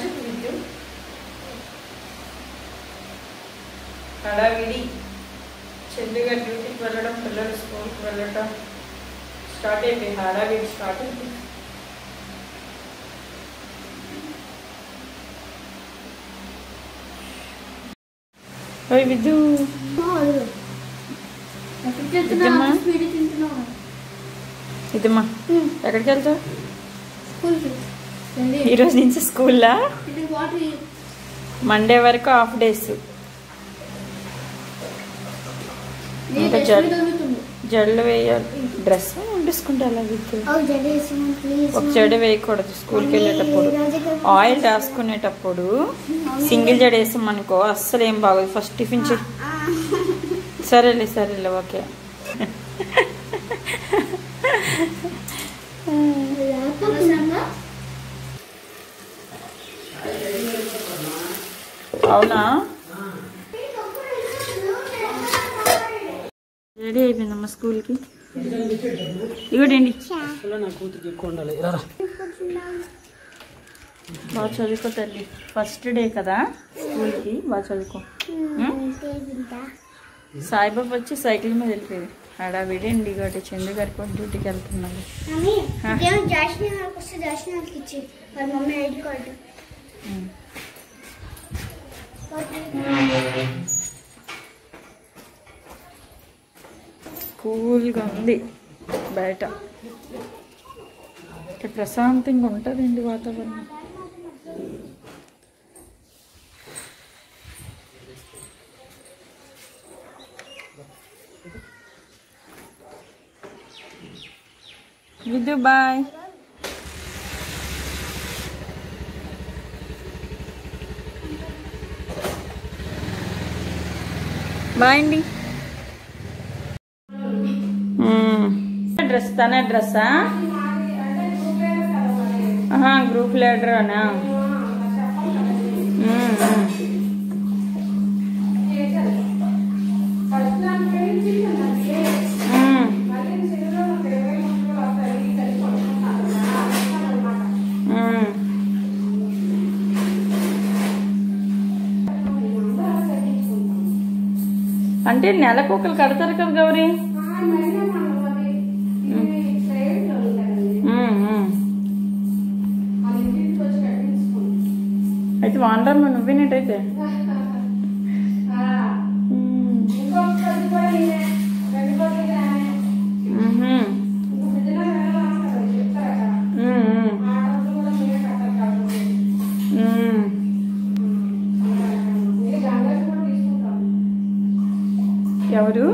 చెప్పు విద్యు. హడావిడి, చెల్లిగా డ్యూటీకి వెళ్ళడం, పిల్లలు స్కూల్కి వెళ్ళడం స్టార్ట్ అయిపోయింది. హడావిడి స్టార్ట్ అయిపోయింది. ఓయ్ విద్యు, ఇదమ్మా ఎక్కడికి వెళ్తావు? ఈరోజు నుంచి స్కూల్లా? మండే వరకు హాఫ్ డేస్. ఇంకా జడలు వేయాలి. డ్రెస్ వండేసుకుంటా అలా విద్యు. ఒక జడ వేయకూడదు స్కూల్కి వెళ్ళేటప్పుడు. ఆయిల్ రాసుకునేటప్పుడు సింగిల్ జడ వేసామనుకో అస్సలు ఏం బాగోదు. ఫస్ట్ టిఫిన్ చే. సరేలే సరేలే ఓకే. అవునా? రెడీ అయిపోయిందమ్మా స్కూల్కి. ఇవ్వండి. బాగా చదువుకో తల్లి. ఫస్ట్ డే కదా స్కూల్కి, బాగా చదువుకో. సాయిబాబు వచ్చి సైకిల్ మీద వెళ్ళిపోయింది. హడావిడి అండి. ఇక చంద్ర గారి కూడా డ్యూటీకి వెళ్తున్నాడు. కూల్గా ఉంది బయట. ఇక్కడ ప్రశాంతంగా ఉంటుందండి వాతావరణం. విద్యు బాయ్. బాయ్ అండి. డ్రెస్ తన డ్రెస్సా? గ్రూప్ లీడర్ అనా? అంటే నెలకు ఒకరు కడతారు కదా గౌరీ. అయితే వాండర్లో నువ్వేనేటైతే. ఎవరు?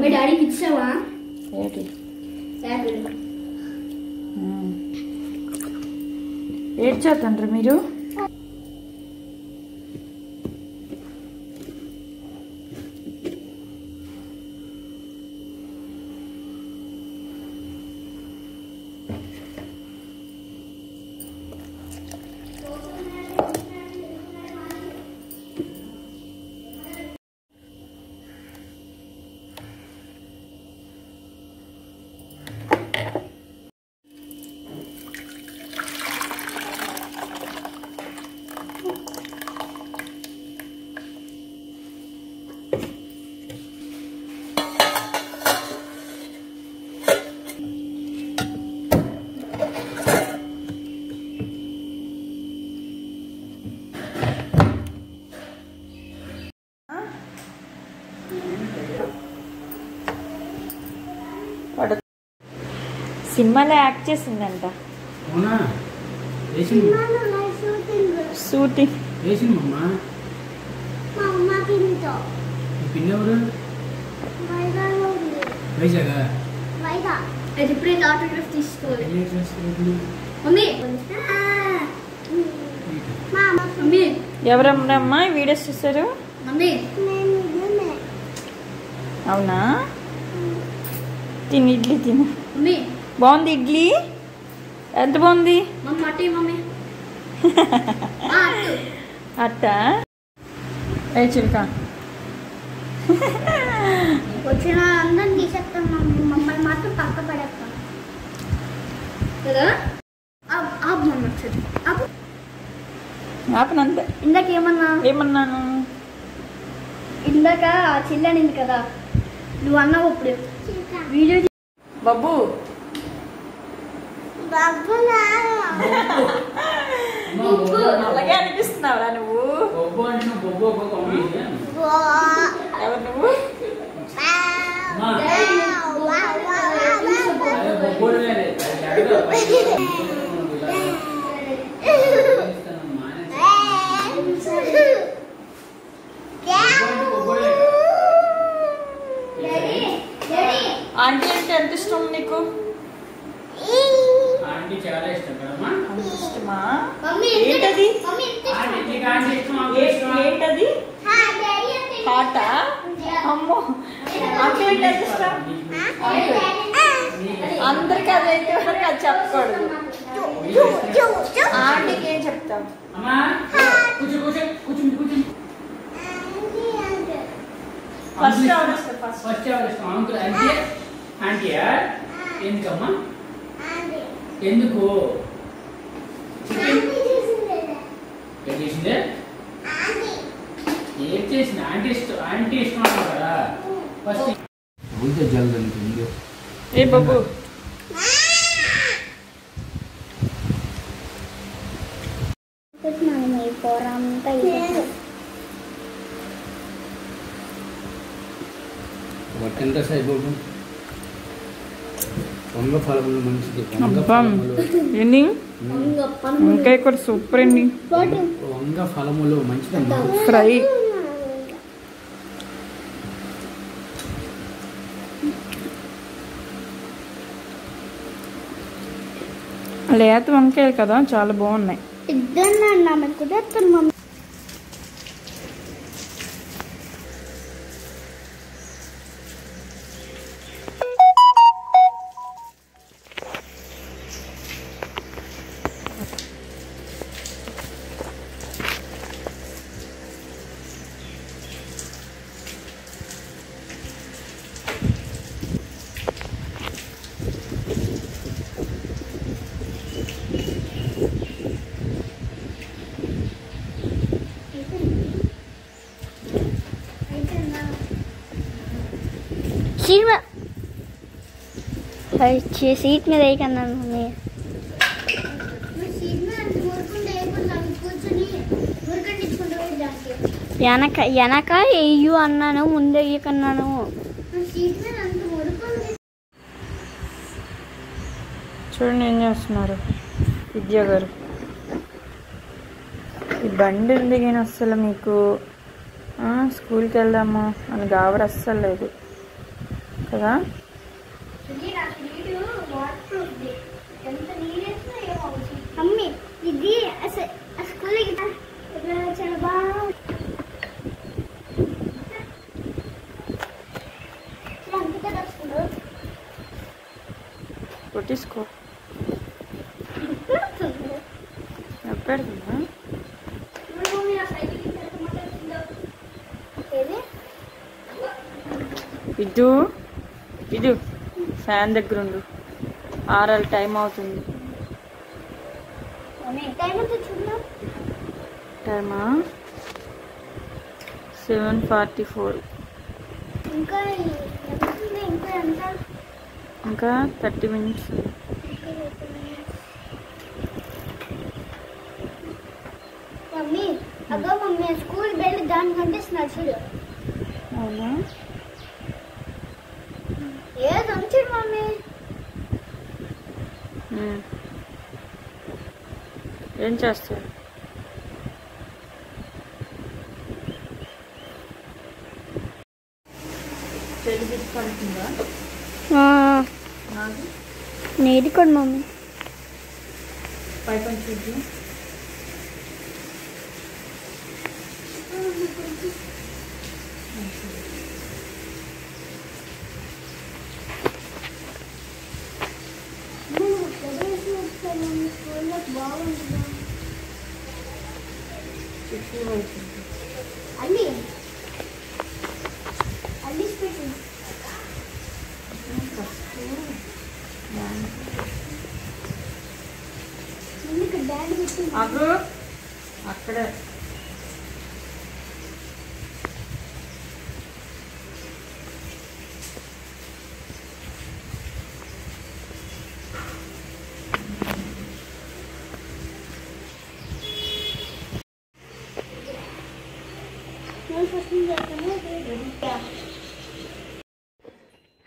मैं डैडी किससे वहाँ ఏడ్చేతండ్రు మీరు? సినిమాలో యాక్ట్ చేసిందంట. షూటింగ్ ఆటోగ్రాఫ్ తీసుకోవాలి. మమ్మీ మమ్మీ ఎవరమ్మా వీడియోస్ చూసారు? మమ్మీ అవునా? తిని ఇడ్లీ తిను. మమ్మీ బాగుంది ఇడ్లీ. ఎంత బాగుంది మమ్మీ అట్ట. ఏ చిలుక వచ్చిన అందరం తీసేస్తాం మమ్మల్ని మాత్రం పక్క పడేస్తాం కదా. ఆపనంతే. ఇందాక ఏమన్నాను? ఇందాక చిల్లనింది కదా నువ్వు అన్నావు. ఇప్పుడు వీడియో బాబు అలాగే అనిపిస్తున్నావురా నువ్వు? ఎవరు నువ్వు? ఆంటీ అంటే ఎంత ఇష్టం నీకు? ఇష్టమా? ఏంటది? ఏంటది? హాటా? అమ్మో అంటే ఎంత ఇష్టం? అందరికి అదైతే అది చెప్పకూడదు. ఆంటీకి ఏం చెప్తాం? ఎందుకమ్మా? ఎందుకు చేసిందే? ఏం చేసింది? ఆంటీ ఇష్టం. ఆంటీ ఇష్టం అన్నావు కదా ఫస్ట్. జల్దండి ఏ బాబు ఎంత సైబాబు వంగ ఫలములు మంచిది. ఏంటి వంకాయ కూర సూపర్ అండి. వంగ ఫలములు మంచిదమ్మా. ఫ్రై లేత వంకాయలు కదా చాలా బాగున్నాయి. సీట్ మీద వేయకన్నాను మమ్మీ. వెనక వేయు అన్నాను, ముందే వేయకన్నాను. చూడండి ఏం చేస్తున్నారు విద్యా గారు. ఈ బండి ఉంది కానీ అస్సలు మీకు స్కూల్కి వెళ్దాము అని గాబర్ అస్సలు లేదు కదా. మమ్మీ ఇది స్కూల్కి చాలా బాగా కొట్టించుకో పెడుతుందా? ఇదు ఫ్యాన్ దగ్గర ఉండు. ఆరాలి టైం అవుతుంది. టైమా 7:44. ఇంకా 30 minutes. మమ్మీ అగో మమ్మీ స్కూల్ బెల్ దానికంటే చూడు. అవునా? ఏదో చూడు మమ్మీ. ఏం చేస్తారు? నీది కూడా మమ్మీ పై పని చూద్దాం. అల్లి అల్లి పెట్టు. డాడీ పెట్టు. అక్కడే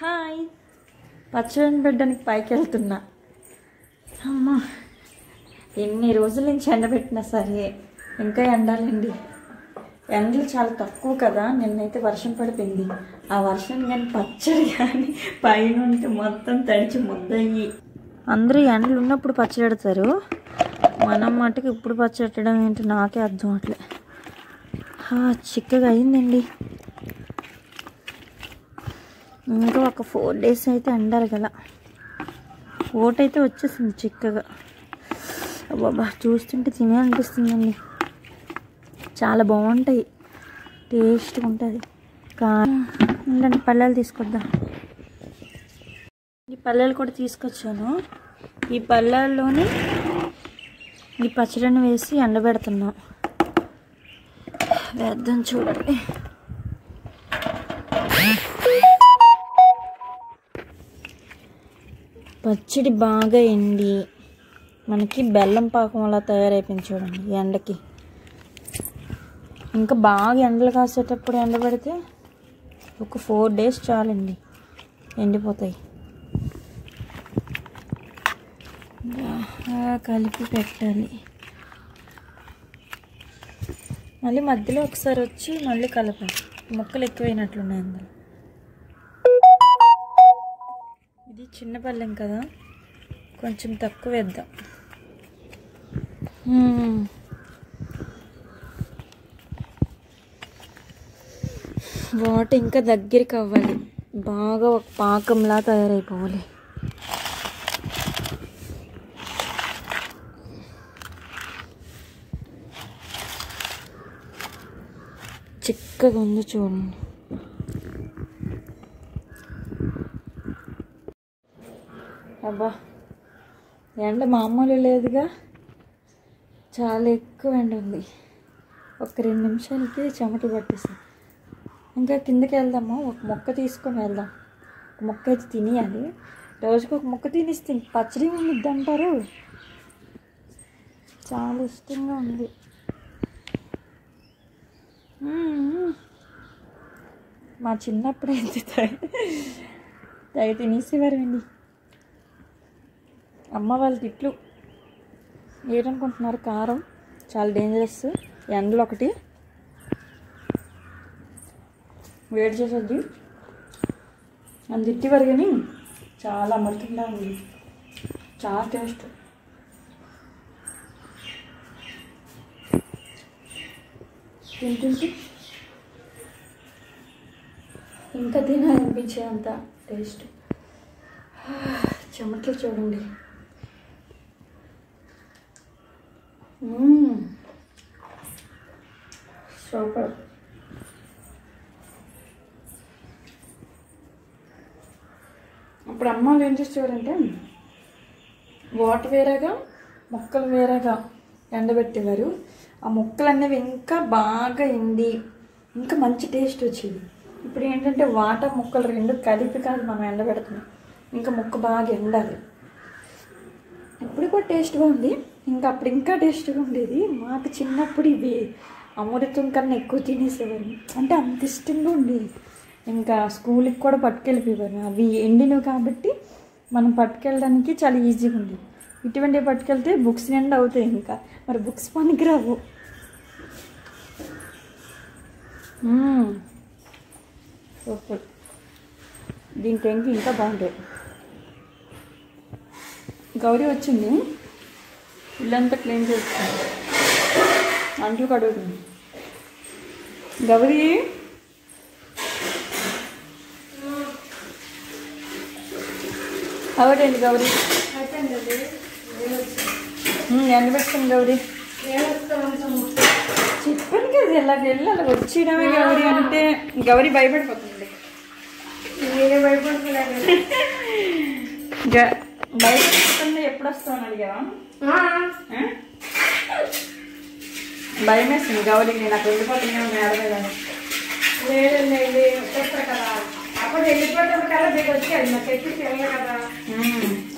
హాయ్, పచ్చడిని పెట్టడానికి పైకి వెళ్తున్నా. అమ్మా, ఎన్ని రోజుల నుంచి ఎండబెట్టినా సరే ఇంకా ఎండాలండి. ఎండలు చాలా తక్కువ కదా. నిన్నైతే వర్షం పడిపోయింది. ఆ వర్షం కానీ పచ్చడి కానీ పైన ఉంటే మొత్తం తడిచి ముద్దయ్యి. అందరూ ఎండలు ఉన్నప్పుడు పచ్చడి పెడతారు, మనం మటుకు ఇప్పుడు పచ్చడి పెట్టడం ఏంటి నాకే అర్థం అవట్లే. చిక్కగా అయిందండి. ఇంకా ఒక 4 days అయితే ఎండాలి కదా. ఓటైతే వచ్చేసింది చిక్కగా. బాబా, చూస్తుంటే తినే అనిపిస్తుందండి. చాలా బాగుంటాయి, టేస్ట్గా ఉంటుంది. కానీ పల్లెలు తీసుకొద్దాం. ఈ పల్లెలు కూడా తీసుకొచ్చాను. ఈ పల్లెల్లోని ఈ పచ్చడిని వేసి ఎండబెడుతున్నాం. వేద్దాం చూడండి. పచ్చడి బాగా ఎండి మనకి బెల్లం పాకం అలా తయారైపోయింది చూడండి ఎండకి. ఇంకా బాగా ఎండలు కాసేటప్పుడు ఎండబెడితే ఒక 4 days చాలండి, ఎండిపోతాయి. కలిపి పెట్టాలి. మళ్ళీ మధ్యలో ఒకసారి వచ్చి మళ్ళీ కలపాలి. ముక్కలు ఎక్కువైనట్లున్నాయి అందులో. ఇది చిన్న పళ్ళెం కదా, కొంచెం తక్కువ వేద్దాం. వాటర్ ఇంకా దగ్గరికి అవ్వాలి, బాగా ఒక పాకంలా తయారైపోవాలి. చిక్కగా ఉంది చూడండి. అబ్బా, ఎండ మామూలు లేదుగా, చాలా ఎక్కువ ఎండ ఉంది. ఒక 2 నిమిషాలకి చెమటలు పట్టేసాం. ఇంకా కిందకి వెళ్దాము, ఒక మొక్క తీసుకొని వెళ్దాం. ఒక మొక్క అయితే తినేయాలి. రోజుకి ఒక మొక్క తినిస్తే పచ్చడి ఉండిద్ది అంటారు. చాలా ఇష్టంగా ఉంది. మా చిన్నప్పుడు అయితే తెగ తినేసేవారండి. అమ్మ వాళ్ళ తిట్లు ఏటనుకుంటున్నారు, కారం చాలా డేంజరస్, ఎండలు ఒకటి వేడి చేసేది అని తిట్టేవారు. కానీ చాలా అమృతంగా ఉంది, చాలా టేస్ట్. తింటుంటే ఇంకా తినాలనిపించే అంత టేస్ట్. చెమటలు చూడండి. సూపర్. అప్పుడు అమ్మ వాళ్ళు ఏం చేసేవారంటే వాటర్ వేరేగా మొక్కలు వేరేగా ఎండబెట్టేవారు. ఆ మొక్కలు అనేవి ఇంకా బాగా ఎండి ఇంకా మంచి టేస్ట్ వచ్చేది. ఇప్పుడు ఏంటంటే వాటర్ మొక్కలు 2 కలిపి కాదు మనం ఎండబెడుతున్నాం, ఇంకా మొక్క బాగా ఎండాలి. ఇప్పుడు కూడా టేస్ట్గా ఉంది, ఇంకా అప్పుడు ఇంకా టేస్ట్గా ఉండేది. మాకు చిన్నప్పుడు ఇవి అమృతం కన్నా ఎక్కువ తినేసేవారు, అంటే అంత ఇష్టంగా ఉండేది. ఇంకా స్కూల్కి కూడా పట్టుకెళ్ళిపోయేవారు. అవి ఎండినవి కాబట్టి మనం పట్టుకెళ్ళడానికి చాలా ఈజీగా ఉంది. ఇటువంటివి పట్టుకెళ్తే బుక్స్ నిండా అవుతాయి. ఇంకా మరి బుక్స్ పనికిరావు. సూపర్. దీని టెంకి ఇంకా బాగుంటాయి. గౌరీ వచ్చింది, ఇల్లంతా క్లీన్ చేస్తుంది, అంట్లు కడుగుతుంది. గౌరీ అవడండి గౌరీ ఎండ పెట్టుకుంది. గౌరీ చెప్పాను కదా ఇలాగ వెళ్ళి అలా వచ్చేయడమే గౌరీ అంటే. గౌరీ భయపడిపోతుంది. భయపడిపోతుంది. ఎప్పుడు వస్తామని అడిగావా? భయం వేస్తుంది గౌరీ, నేను అక్కడ వెళ్ళిపోతున్నాను మేడ మీద. లేదండి వచ్చేస్తారు కదా, అప్పుడు వెళ్ళిపోతాడు కదా, మీకు వచ్చాడు నాకు ఎక్కి వెళ్ళదు కదా,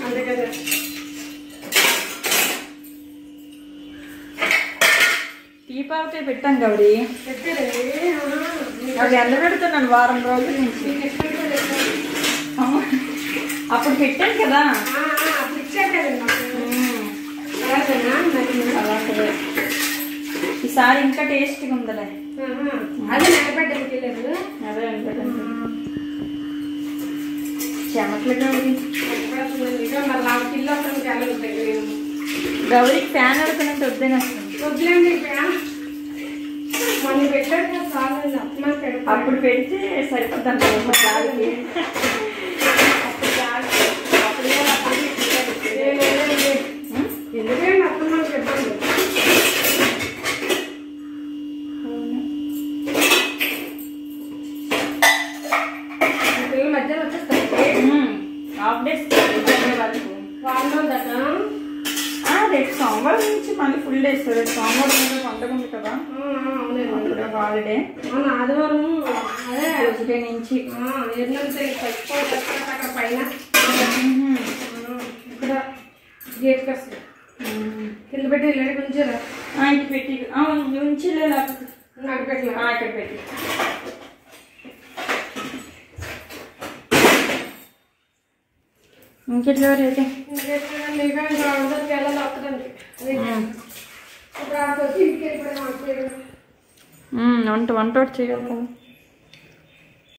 అంతే కదా. దీపావళి పెట్టాం గౌరీ. అది ఎండ పెడుతున్నాను వారం రోజుల నుంచి. అప్పుడు పెట్టాను కదా. ఈసారి ఇంకా టేస్ట్గా ఉందలే. అదే నిలబడ్డానికి లేదు. అదే అనుకోండి చెమట్లు గౌరీ. మరి కిల్లో వెళ్ళదు. గౌరీకి ఫ్యాన్ ఆడుతున్నట్టు వద్దని వస్తుంది. వద్దులేండి ఫ్యాన్ మొన్న పెట్టాడు చాలు. అప్పుడు పెడితే సరిపోద్ది గాలికి. ఎందుకంటే అప్పుడు మనం చెప్పండి. పిల్లల మధ్యలో వచ్చేస్తారు. హాఫ్ డేస్ వాళ్ళు దట రేపు సోమవారం నుంచి మళ్ళీ ఫుల్ డేస్. రేపు సోమవారం పండుగ ఉంది కదా, హాలిడే. ఆదివారం అదే ట్యూస్డే నుంచి అక్కడ పైన ఇక్కడ గేట్ వస్తుంది. కింద పెట్టి వెళ్ళాడు కొంచెం ఇటు పెట్టి ఉంచి అక్కడ పెట్టి ఇక్కడ పెట్టి. ఇంకెట్లా అయితే వెళ్ళాలి వస్తుందండి. ఇప్పుడు ఆడికి వచ్చి ఇంటికి వెళ్ళిపోయినా వంట చేయాలి కదా.